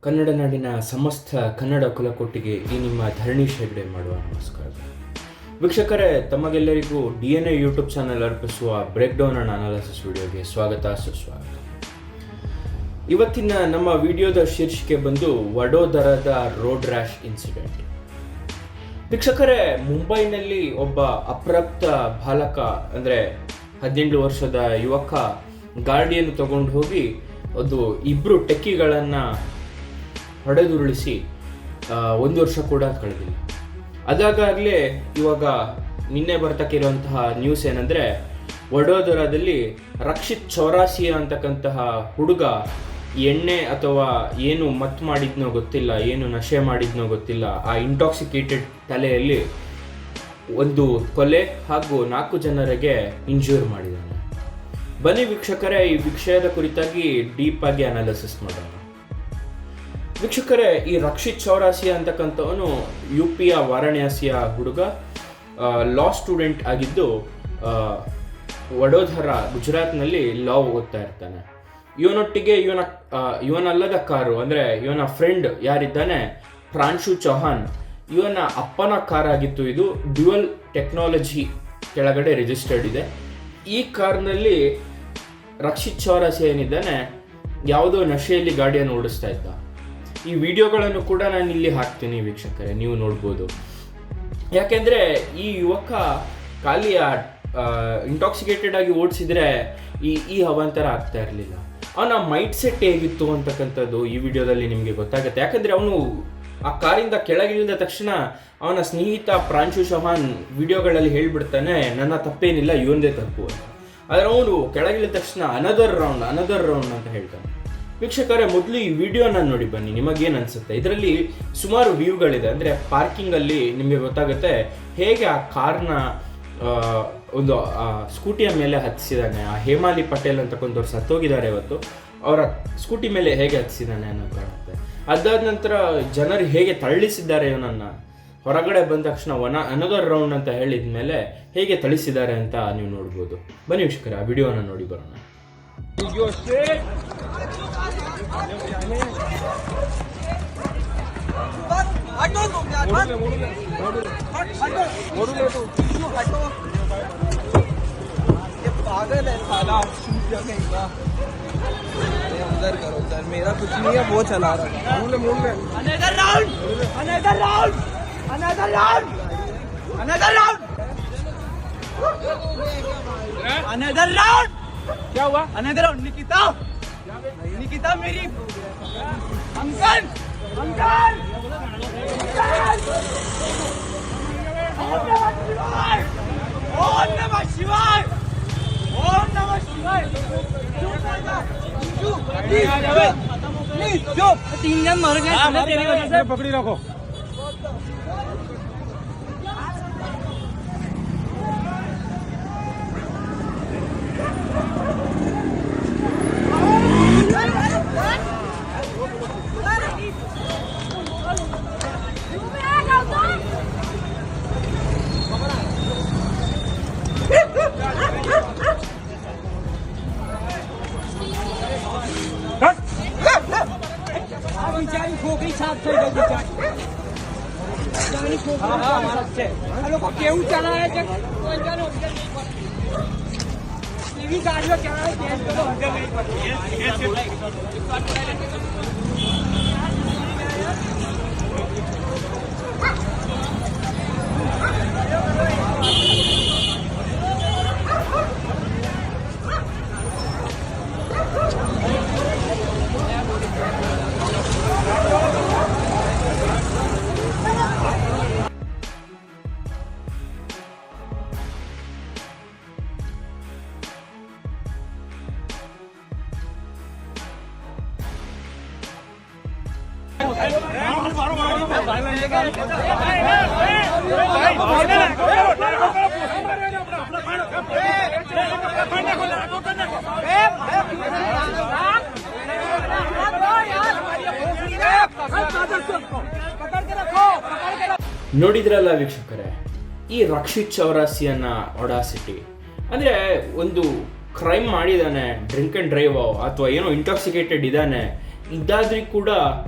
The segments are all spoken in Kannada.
ಕನ್ನಡ ನಾಡಿನ ಸಮಸ್ತ ಕನ್ನಡ ಕುಲಕೋಟಿಗೆ ಈ ನಿಮ್ಮ ಧರಣೀಶ್ ಹೆಗ್ಡೆ ಮಾಡುವ ನಮಸ್ಕಾರ. ವೀಕ್ಷಕರೇ, ತಮಗೆಲ್ಲರಿಗೂ DNA ಯೂಟ್ಯೂಬ್ ಚಾನಲ್ ಅರ್ಪಿಸುವ ಬ್ರೇಕ್ ಡೌನ್ ಅಂಡ್ ಅನಾಲಿಸಿಸ್ ವಿಡಿಯೋಗೆ ಸ್ವಾಗತ ಸುಸ್ವಾಗತ. ಇವತ್ತಿನ ನಮ್ಮ ವಿಡಿಯೋದ ಶೀರ್ಷಿಕೆ ಬಂದು ವಡೋದರದ ರೋಡ್ ರ್ಯಾಶ್ ಇನ್ಸಿಡೆಂಟ್. ವೀಕ್ಷಕರೇ, ಮುಂಬೈನಲ್ಲಿ ಒಬ್ಬ ಅಪ್ರಾಪ್ತ ಬಾಲಕ ಅಂದರೆ 18 ವರ್ಷದ ಯುವಕ ಗಾಡಿಯನ್ನು ತಗೊಂಡು ಹೋಗಿ ಅದು ಇಬ್ಬರು ಟೆಕ್ಕಿಗಳನ್ನು ಹೊಡೆದುರುಳಿಸಿ 1 ವರ್ಷ ಕೂಡ ಕಳೆದಿಲ್ಲ. ಅದಾಗಲೇ ಇವಾಗ ನಿನ್ನೆ ಬರ್ತಕ್ಕಿರುವಂತಹ ನ್ಯೂಸ್ ಏನಂದರೆ, ವಡೋದರಾದಲ್ಲಿ ರಕ್ಷಿತ್ ಚೌರಾಸಿಯಾ ಅಂತಕ್ಕಂತಹ ಹುಡುಗ ಎಣ್ಣೆ ಅಥವಾ ಏನು ಮತ್ತು ಮಾಡಿದ್ನೋ ಗೊತ್ತಿಲ್ಲ, ಏನು ನಶೆ ಮಾಡಿದ್ನೋ ಗೊತ್ತಿಲ್ಲ, ಆ ಇಂಟಾಕ್ಸಿಕೇಟೆಡ್ ತಲೆಯಲ್ಲಿ ಒಂದು ಕೊಲೆ ಹಾಗೂ 4 ಜನರಿಗೆ ಇಂಜೂರ್ ಮಾಡಿದ್ದಾನೆ. ಬನ್ನಿ ವೀಕ್ಷಕರೇ, ಈ ವಿಷಯದ ಕುರಿತಾಗಿ ಡೀಪ್ ಆಗಿ ಅನಾಲಿಸಿಸ್ ಮಾಡೋಣ. ವೀಕ್ಷಕರೇ, ಈ ರಕ್ಷಿತ್ ಚೌರಾಸಿಯಾ ಅಂತಕ್ಕಂಥವನು UPಯ ವಾರಾಣಸಿಯ ಹುಡುಗ, ಲಾ ಸ್ಟೂಡೆಂಟ್ ಆಗಿದ್ದು ವಡೋದರ ಗುಜರಾತ್ನಲ್ಲಿ ಲಾ ಓದ್ತಾ ಇರ್ತಾನೆ. ಇವನೊಟ್ಟಿಗೆ ಇವನಲ್ಲದ ಕಾರು ಅಂದರೆ ಇವನ ಫ್ರೆಂಡ್ ಯಾರಿದ್ದಾನೆ ಪ್ರಾಂಶು ಚೌಹಾನ್, ಇವನ ಅಪ್ಪನ ಕಾರ್ ಆಗಿತ್ತು. ಇದು ಡ್ಯುಯಲ್ ಟೆಕ್ನಾಲಜಿ ಕೆಳಗಡೆ ರಿಜಿಸ್ಟರ್ಡ್ ಇದೆ. ಈ ಕಾರ್ನಲ್ಲಿ ರಕ್ಷಿತ್ ಚೌರಾಸಿಯಾ ಏನಿದ್ದಾನೆ ಯಾವುದೋ ನಶೆಯಲ್ಲಿ ಗಾಡಿಯನ್ನು ಓಡಿಸ್ತಾ ಇದ್ದ. ಈ ವಿಡಿಯೋಗಳನ್ನು ಕೂಡ ನಾನು ಇಲ್ಲಿ ಹಾಕ್ತೀನಿ ವೀಕ್ಷಕರೇ, ನೀವು ನೋಡ್ಬೋದು. ಯಾಕೆಂದರೆ ಈ ಯುವಕ ಖಾಲಿ ಇಂಟಾಕ್ಸಿಕೇಟೆಡ್ ಆಗಿ ಓಡಿಸಿದ್ರೆ ಈ ಅವಾಂತರ ಆಗ್ತಾ ಇರಲಿಲ್ಲ. ಅವನ ಮೈಂಡ್ ಸೆಟ್ ಹೇಗಿತ್ತು ಅಂತಕ್ಕಂಥದ್ದು ಈ ವಿಡಿಯೋದಲ್ಲಿ ನಿಮಗೆ ಗೊತ್ತಾಗುತ್ತೆ. ಯಾಕಂದರೆ ಅವನು ಆ ಕಾರಿಂದ ಕೆಳಗಿಳಿದ ತಕ್ಷಣ ಅವನ ಸ್ನೇಹಿತ ಪ್ರಾಂಶು ಚೌಹಾನ್ ವಿಡಿಯೋಗಳಲ್ಲಿ ಹೇಳ್ಬಿಡ್ತಾನೆ, ನನ್ನ ತಪ್ಪೇನಿಲ್ಲ, ಇವಂದೇ ತಪ್ಪು ಅಂತ. ಆದರೆ ಅವನು ಕೆಳಗಿಳಿದ ತಕ್ಷಣ ಅನದರ್ ರೌಂಡ್ ಅಂತ ಹೇಳ್ತಾನೆ. ವೀಕ್ಷಕರೇ, ಮೊದಲು ಈ ವಿಡಿಯೋನ ನೋಡಿ ಬನ್ನಿ, ನಿಮಗೇನು ಅನಿಸುತ್ತೆ. ಇದರಲ್ಲಿ ಸುಮಾರು ವ್ಯೂಗಳಿದೆ. ಅಂದರೆ ಪಾರ್ಕಿಂಗಲ್ಲಿ ನಿಮಗೆ ಗೊತ್ತಾಗುತ್ತೆ ಹೇಗೆ ಆ ಕಾರ್ನ ಒಂದು ಸ್ಕೂಟಿಯ ಮೇಲೆ ಹತ್ತಿಸಿದ್ದಾನೆ. ಆ ಹೇಮಾಲಿ ಪಟೇಲ್ ಅಂತಕೊಂಡವ್ರು ಸತ್ತೋಗಿದ್ದಾರೆ ಇವತ್ತು, ಅವರ ಸ್ಕೂಟಿ ಮೇಲೆ ಹೇಗೆ ಹತ್ತಿಸಿದ್ದಾನೆ ಅನ್ನೋದು ಕಾಣುತ್ತೆ. ಅದಾದ ನಂತರ ಜನರು ಹೇಗೆ ತಳ್ಳಿಸಿದ್ದಾರೆ ಇವನನ್ನು, ಹೊರಗಡೆ ಬಂದ ತಕ್ಷಣ ಅನದರ್ ರೌಂಡ್ ಅಂತ ಹೇಳಿದ ಮೇಲೆ ಹೇಗೆ ತಳಿಸಿದ್ದಾರೆ ಅಂತ ನೀವು ನೋಡ್ಬೋದು. ಬನ್ನಿ ವೀಕ್ಷಕರೇ, ಆ ವಿಡಿಯೋನ ನೋಡಿ ಬರೋಣ. पागल है साला, उधर करो उधर, मेरा कुछ नहीं है, वो चला रहा है. अनदर राउंड क्या हुआ? Another round. निकिता मेरी अंकल ओम नमः शिवाय. प्लीज जो 3 जन मर गए तेरी वजह से. पकड़ी रखो. बिचारी खोखी साफ થઈ ગઈ बिचारी खोखी. હા મારા છે. આ લોકો કેવું ચલાવે છે કોઈ જાનો એવી ગાડીઓ ચલાવે છે તો હજર નહીં પડતી. ನೋಡಿದ್ರಲ್ಲ ವೀಕ್ಷಕರೇ, ಈ ರಕ್ಷಿತ್ ಚೌರಾಸಿಯನ್ನ ಒಡಾಸಿಟಿ ಅಂದರೆ ಒಂದು ಕ್ರೈಮ್ ಮಾಡಿದ್ದಾನೆ, ಡ್ರಿಂಕ್ ಆ್ಯಂಡ್ ಡ್ರೈವ್ ಅಥವಾ ಏನೋ ಇಂಟಾಕ್ಸಿಕೇಟೆಡ್ ಇದ್ದಾನೆ, ಇದ್ದಾದ್ರೂ ಕೂಡ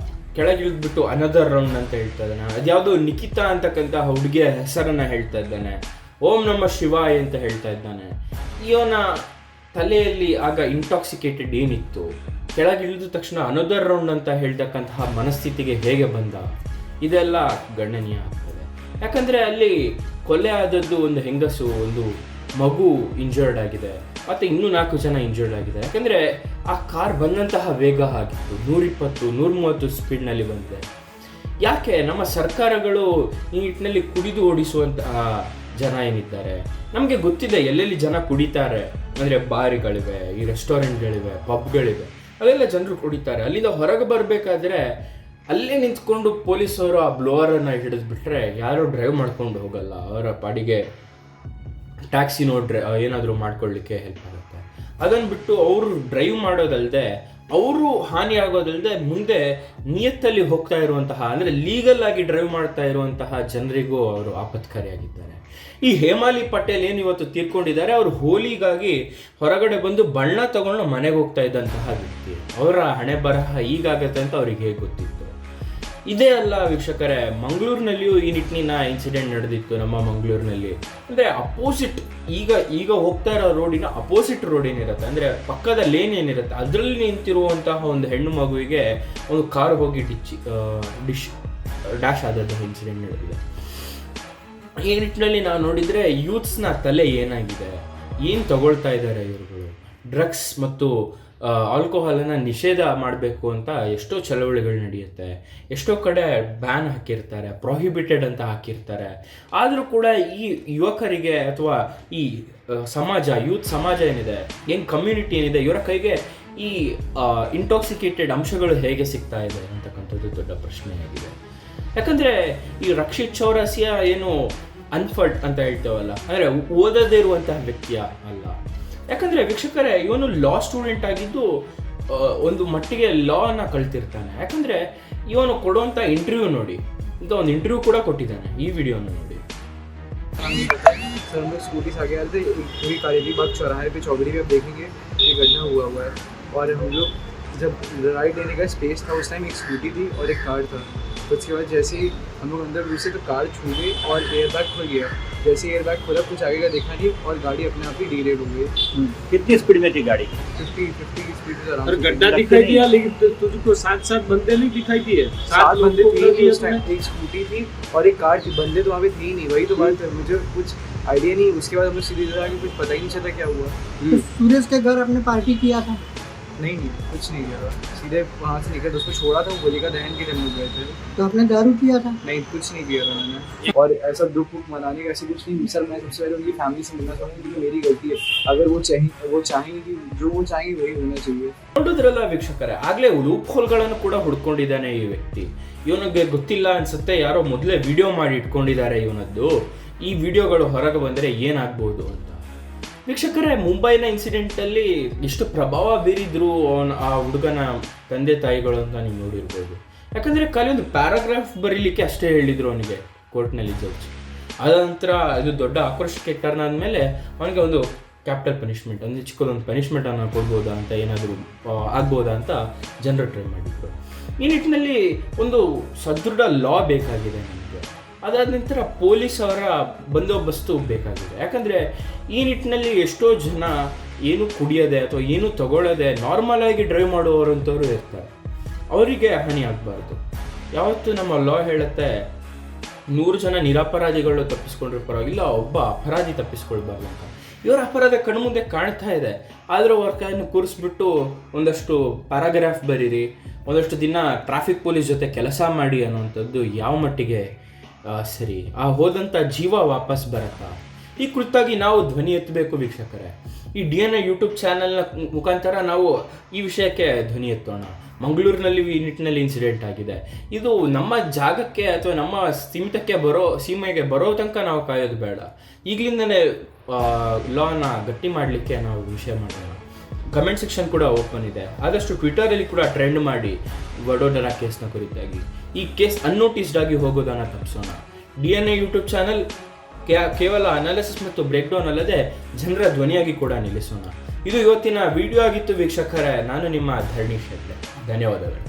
ಕೆಳಗಿಳಿದ್ಬಿಟ್ಟು ಅನದರ್ ರೌಂಡ್ ಅಂತ ಹೇಳ್ತಾ ಇದ್ದಾನೆ. ಅದ್ಯಾವುದೋ ನಿಖಿತಾ ಅಂತಕ್ಕಂಥ ಹುಡುಗಿಯ ಹೆಸರನ್ನು ಹೇಳ್ತಾ ಇದ್ದಾನೆ. ಓಂ ನಮಃ ಶಿವಾಯ ಅಂತ ಹೇಳ್ತಾ ಇದ್ದಾನೆ. ಇವನ ತಲೆಯಲ್ಲಿ ಆಗ ಇಂಟಾಕ್ಸಿಕೇಟೆಡ್ ಏನಿತ್ತು, ಕೆಳಗಿಳಿದ ತಕ್ಷಣ ಅನದರ್ ರೌಂಡ್ ಅಂತ ಹೇಳ್ತಕ್ಕಂತಹ ಮನಸ್ಥಿತಿಗೆ ಹೇಗೆ ಬಂದ, ಇದೆಲ್ಲ ಗಣನೀಯ ಆಗ್ತದೆ. ಯಾಕಂದರೆ ಅಲ್ಲಿ ಕೊಲೆ ಆದದ್ದು ಒಂದು ಹೆಂಗಸು, ಒಂದು ಮಗು ಇಂಜರ್ಡ್ ಆಗಿದೆ, ಮತ್ತು ಇನ್ನೂ 4 ಜನ ಇಂಜರ್ಡ್ ಆಗಿದೆ. ಯಾಕಂದರೆ ಆ ಕಾರ್ ಬಂದಂತಹ ವೇಗ ಆಗಿತ್ತು, 120-130 ಸ್ಪೀಡ್ನಲ್ಲಿ ಬಂದಿದೆ. ಯಾಕೆ ನಮ್ಮ ಸರ್ಕಾರಗಳು ಈ ನಿಟ್ಟಿನಲ್ಲಿ ಕುಡಿದು ಓಡಿಸುವಂತಹ ಜನ ಏನಿದ್ದಾರೆ, ನಮಗೆ ಗೊತ್ತಿದೆ ಎಲ್ಲೆಲ್ಲಿ ಜನ ಕುಡಿತಾರೆ. ಅಂದರೆ ಬಾರಿಗಳಿವೆ, ಈ ರೆಸ್ಟೋರೆಂಟ್ಗಳಿವೆ, ಪಬ್ಗಳಿವೆ, ಅಲ್ಲೆಲ್ಲ ಜನರು ಕುಡಿತಾರೆ. ಅಲ್ಲಿಂದ ಹೊರಗೆ ಬರಬೇಕಾದ್ರೆ ಅಲ್ಲೇ ನಿಂತ್ಕೊಂಡು ಪೊಲೀಸವರು ಆ ಬ್ಲೋವರನ್ನು ಹಿಡಿದ್ಬಿಟ್ರೆ ಯಾರೂ ಡ್ರೈವ್ ಮಾಡ್ಕೊಂಡು ಹೋಗಲ್ಲ. ಅವರ ಪಾಡಿಗೆ ಟ್ಯಾಕ್ಸಿನೋ ಏನಾದರೂ ಮಾಡ್ಕೊಳ್ಳಿಕ್ಕೆ ಹೆಲ್ಪ್ ಆಗುತ್ತೆ. ಅದನ್ನು ಬಿಟ್ಟು ಅವರು ಡ್ರೈವ್ ಮಾಡೋದಲ್ಲದೆ, ಅವರು ಹಾನಿ ಆಗೋದಲ್ಲದೆ, ಮುಂದೆ ನಿಯತ್ತಲ್ಲಿ ಹೋಗ್ತಾ ಇರುವಂತಹ, ಅಂದರೆ ಲೀಗಲ್ ಆಗಿ ಡ್ರೈವ್ ಮಾಡ್ತಾ ಇರುವಂತಹ ಜನರಿಗೂ ಅವರು ಆಪತ್ಕಾರಿಯಾಗಿದ್ದಾರೆ. ಈ ಹೇಮಾಲಿ ಪಟೇಲ್ ಏನು ಇವತ್ತು ತೀರ್ಕೊಂಡಿದ್ದಾರೆ, ಅವರು ಹೋಲಿಗಾಗಿ ಹೊರಗಡೆ ಬಂದು ಬಣ್ಣ ತಗೊಂಡು ಮನೆಗೆ ಹೋಗ್ತಾ ಇದ್ದಂತಹ ವ್ಯಕ್ತಿ. ಅವರ ಹಣೆ ಬರಹ ಈಗಾಗತ್ತೆ ಅಂತ ಅವ್ರಿಗೆ ಹೇಗೆ ಗೊತ್ತಿತ್ತು? ಇದೇ ಅಲ್ಲ ವೀಕ್ಷಕರೇ, ಮಂಗಳೂರಿನಲ್ಲಿಯೂ ಈ ನಿಟ್ಟಿನ ಇನ್ಸಿಡೆಂಟ್ ನಡೆದಿತ್ತು. ನಮ್ಮ ಮಂಗಳೂರಿನಲ್ಲಿ ಅಂದರೆ ಅಪೋಸಿಟ್, ಈಗ ಹೋಗ್ತಾ ಇರೋ ರೋಡಿನ ಅಪೋಸಿಟ್ ರೋಡ್ ಏನಿರುತ್ತೆ, ಅಂದರೆ ಪಕ್ಕದ ಲೇನ್ ಏನಿರುತ್ತೆ, ಅದರಲ್ಲಿ ನಿಂತಿರುವಂತಹ ಒಂದು ಹೆಣ್ಣು ಮಗುವಿಗೆ ಒಂದು ಕಾರು ಹೋಗಿ ಡ್ಯಾಶ್ ಆದದ್ದು ಇನ್ಸಿಡೆಂಟ್ ನಡೆದಿದೆ. ಈ ನಿಟ್ಟಿನಲ್ಲಿ ನಾವು ನೋಡಿದರೆ ಯೂತ್ಸ್ನ ತಲೆ ಏನಾಗಿದೆ, ಏನು ತಗೊಳ್ತಾ ಇದ್ದಾರೆ ಇವ್ರುಗಳು. ಡ್ರಗ್ಸ್ ಮತ್ತು ಆಲ್ಕೋಹಾಲನ್ನು ನಿಷೇಧ ಮಾಡಬೇಕು ಅಂತ ಎಷ್ಟೋ ಚಳವಳಿಗಳು ನಡೆಯುತ್ತೆ, ಎಷ್ಟೋ ಕಡೆ ಬ್ಯಾನ್ ಹಾಕಿರ್ತಾರೆ, ಪ್ರೊಹಿಬಿಟೆಡ್ ಅಂತ ಹಾಕಿರ್ತಾರೆ. ಆದರೂ ಕೂಡ ಈ ಯುವಕರಿಗೆ ಅಥವಾ ಈ ಸಮಾಜ, ಯೂತ್ ಸಮಾಜ ಏನಿದೆ, ಏನು ಕಮ್ಯುನಿಟಿ ಏನಿದೆ, ಇವರ ಕೈಗೆ ಈ ಇಂಟಾಕ್ಸಿಕೇಟೆಡ್ ಅಂಶಗಳು ಹೇಗೆ ಸಿಗ್ತಾ ಇದೆ ಅಂತಕ್ಕಂಥದ್ದು ದೊಡ್ಡ ಪ್ರಶ್ನೆಯಾಗಿದೆ. ಯಾಕಂದರೆ ಈ ರಕ್ಷಿತ್ ಚೌರಾಸಿಯಾ ಏನು ಅನ್ಫರ್ಡ್ ಅಂತ ಹೇಳ್ತೇವಲ್ಲ, ಅಂದರೆ ಓದದೇ ಇರುವಂತಹ ವ್ಯಕ್ತಿಯ ಅಲ್ಲ. ಯಾಕಂದರೆ ವೀಕ್ಷಕರೇ, ಇವನು ಲಾ ಸ್ಟೂಡೆಂಟ್ ಆಗಿದ್ದು ಒಂದು ಮಟ್ಟಿಗೆ ಲಾನ ಕಲ್ತಿರ್ತಾನೆ. ಯಾಕಂದರೆ ಇವನು ಕೊಡುವಂಥ ಇಂಟರ್ವ್ಯೂ ನೋಡಿ, ಇಂಥ ಒಂದು ಇಂಟರ್ವ್ಯೂ ಕೂಡ ಕೊಟ್ಟಿದ್ದಾನೆ, ಈ ವಿಡಿಯೋನ ನೋಡಿ. सर हम लोग स्कूटी से आगे आ रहे थे, पूरी काली बाग चौराहे पे चौधरी पे देखेंगे ये गड्ढा हुआ है, और हम लोग जब राइट लेने का स्पेस था उस टाइम एक स्कूटी थी और एक कार था. तो उसके बाद जैसे ही हम लोग अंदर घुसे तो कार छू गई और एयर बैग खुल गया. जैसे एयर बैग खोला कुछ आगे का देखा नहीं और गाड़ी अपने आप ही डीरेल हो गई. कितनी स्पीड में थी गाड़ी? 50 की स्पीड से और गड्ढा दिखाई दिया, लेकिन तुझको 7 बंदे नहीं दिखाई दिए? 7 बंदे थे, एक स्कूटी थी और एक कार थी. बंदे तो वहाँ पे थे ही नहीं, वही तो बात है, मुझे कुछ आइडिया नहीं. उसके बाद हमें सीधे आगे कुछ पता ही नहीं चला क्या हुआ. तो सूरज के घर आपने पार्टी किया था? नहीं कुछ नहीं किया था, सीधे वहाँ से निकल उसको छोड़ा था, वो होलिका दहन के टाइम गए थे. तो आपने दारू किया था? नहीं कुछ नहीं किया था मैंने. और ऐसा दुख मनाने का ऐसे कुछ नहीं. सर मैं सबसे पहले उनकी फैमिली से मिलना चाहूँगी क्योंकि मेरी गलती है. अगर वो चाहेंगे कि जो वो चाहेंगे वही होना चाहिए. ನೋಡಿದ್ರಲ್ಲ ವೀಕ್ಷಕರೇ, ಆಗಲೇ ಲೂಪ್ ಹೋಲ್ಗಳನ್ನು ಕೂಡ ಹುಡ್ಕೊಂಡಿದ್ದಾನೆ ಈ ವ್ಯಕ್ತಿ. ಇವನಿಗೆ ಗೊತ್ತಿಲ್ಲ ಅನ್ಸುತ್ತೆ, ಯಾರೋ ಮೊದಲೇ ವಿಡಿಯೋ ಮಾಡಿ ಇಟ್ಕೊಂಡಿದ್ದಾರೆ ಇವನದ್ದು. ಈ ವಿಡಿಯೋಗಳು ಹೊರಗೆ ಬಂದರೆ ಏನಾಗ್ಬೋದು ಅಂತ. ವೀಕ್ಷಕರೇ, ಮುಂಬೈನ ಇನ್ಸಿಡೆಂಟಲ್ಲಿ ಎಷ್ಟು ಪ್ರಭಾವ ಬೀರಿದ್ರು ಆ ಹುಡುಗನ ತಂದೆ ತಾಯಿಗಳು ಅಂತ ನೀವು ನೋಡಿರ್ಬೋದು. ಯಾಕಂದರೆ ಖಾಲಿ ಒಂದು ಪ್ಯಾರಾಗ್ರಾಫ್ ಬರೀಲಿಕ್ಕೆ ಅಷ್ಟೇ ಹೇಳಿದರು ಅವನಿಗೆ ಕೋರ್ಟ್ನಲ್ಲಿ ಜಡ್ಜ್. ಅದ ನಂತರ ಇದು ದೊಡ್ಡ ಆಕ್ರೋಶಕ್ಕೆ ಟರ್ನ್ ಆದಮೇಲೆ ಅವನಿಗೆ ಒಂದು ಕ್ಯಾಪಿಟಲ್ ಪನಿಷ್ಮೆಂಟ್, ಅಂದರೆ ಚಿಕ್ಕದೊಂದು ಪನಿಷ್ಮೆಂಟನ್ನು ಕೊಡ್ಬೋದಾ ಅಂತ, ಏನಾದರೂ ಆಗ್ಬೋದಾ ಅಂತ ಜನರು ಟ್ರೈ ಮಾಡಿದ್ರು. ಈ ನಿಟ್ಟಿನಲ್ಲಿ ಒಂದು ಸದೃಢ ಲಾ ಬೇಕಾಗಿದೆ ನಮಗೆ. ಅದಾದ ನಂತರ ಪೊಲೀಸ್ ಅವರ ಬಂದೋಬಸ್ತು ಬೇಕಾಗಿದೆ. ಯಾಕಂದರೆ ಈ ನಿಟ್ಟಿನಲ್ಲಿ ಎಷ್ಟೋ ಜನ ಏನು ಕುಡಿಯೋದೆ ಅಥವಾ ಏನು ತಗೊಳ್ಳೋದೆ ನಾರ್ಮಲ್ ಆಗಿ ಡ್ರೈವ್ ಮಾಡುವವರಂಥವ್ರು ಇರ್ತಾರೆ. ಅವರಿಗೆ ಹಾನಿ ಆಗಬಾರ್ದು. ಯಾವತ್ತೂ ನಮ್ಮ ಲಾ ಹೇಳುತ್ತೆ 100 ಜನ ನಿರಪರಾಧಿಗಳು ತಪ್ಪಿಸ್ಕೊಂಡ್ರೆ ಪರವಾಗಿಲ್ಲ, ಒಬ್ಬ ಅಪರಾಧಿ ತಪ್ಪಿಸ್ಕೊಳ್ಬಾರ್ದು ಅಂತ. ಇವರ ಅಪರಾಧ ಕಣ್ಮುಂದೆ ಕಾಣ್ತಾ ಇದೆ, ಆದರೆ ಅವ್ರ ಕೈಯನ್ನು ಕೂರಿಸ್ಬಿಟ್ಟು ಒಂದಷ್ಟು ಪ್ಯಾರಾಗ್ರಾಫ್ ಬರೀರಿ, ಒಂದಷ್ಟು ದಿನ ಟ್ರಾಫಿಕ್ ಪೊಲೀಸ್ ಜೊತೆ ಕೆಲಸ ಮಾಡಿ ಅನ್ನೋವಂಥದ್ದು ಯಾವ ಮಟ್ಟಿಗೆ ಸರಿ? ಆ ಹೋದಂಥ ಜೀವ ವಾಪಸ್ ಬರುತ್ತಾ? ಈ ಕುರಿತಾಗಿ ನಾವು ಧ್ವನಿ ಎತ್ತಬೇಕು ವೀಕ್ಷಕರೇ. ಈ DNA ಯೂಟ್ಯೂಬ್ ಚಾನಲ್ನ ಮುಖಾಂತರ ನಾವು ಈ ವಿಷಯಕ್ಕೆ ಧ್ವನಿ ಎತ್ತೋಣ. ಮಂಗಳೂರಿನಲ್ಲಿ ಈ ನಿಟ್ಟಿನಲ್ಲಿ ಇನ್ಸಿಡೆಂಟ್ ಆಗಿದೆ. ಇದು ನಮ್ಮ ಜಾಗಕ್ಕೆ ಅಥವಾ ನಮ್ಮ ಸೀಮೆಗೆ ಬರೋ ತನಕ ನಾವು ಕಾಯೋದು ಬೇಡ. ಈಗಲಿಂದಲೇ ಲಾನ ಗಟ್ಟಿ ಮಾಡಲಿಕ್ಕೆ ನಾವು ವಿಷಯ ಮಾಡೋಣ. ಕಮೆಂಟ್ ಸೆಕ್ಷನ್ ಕೂಡ ಓಪನ್ ಇದೆ. ಆದಷ್ಟು ಟ್ವಿಟರಲ್ಲಿ ಕೂಡ ಟ್ರೆಂಡ್ ಮಾಡಿ ವಡೋದರಾ ಕೇಸ್ನ ಕುರಿತಾಗಿ. ಈ ಕೇಸ್ ಅನ್ನೋಟಿಸ್ಡ್ ಆಗಿ ಹೋಗೋದನ್ನು ತಪ್ಪಿಸೋಣ. DNA ಯೂಟ್ಯೂಬ್ ಚಾನಲ್ ಕೇವಲ ಅನಾಲಿಸಿಸ್ ಮತ್ತು ಬ್ರೇಕ್ ಡೌನ್ ಅಲ್ಲದೆ ಜನರ ಧ್ವನಿಯಾಗಿ ಕೂಡ ನಿಲ್ಲಿಸೋಣ. ಇದು ಇವತ್ತಿನ ವಿಡಿಯೋ ಆಗಿತ್ತು ವೀಕ್ಷಕರೇ. ನಾನು ನಿಮ್ಮ ಧರಣೀಶ್ ಹೆಗ್ಡೆ. ಧನ್ಯವಾದಗಳು.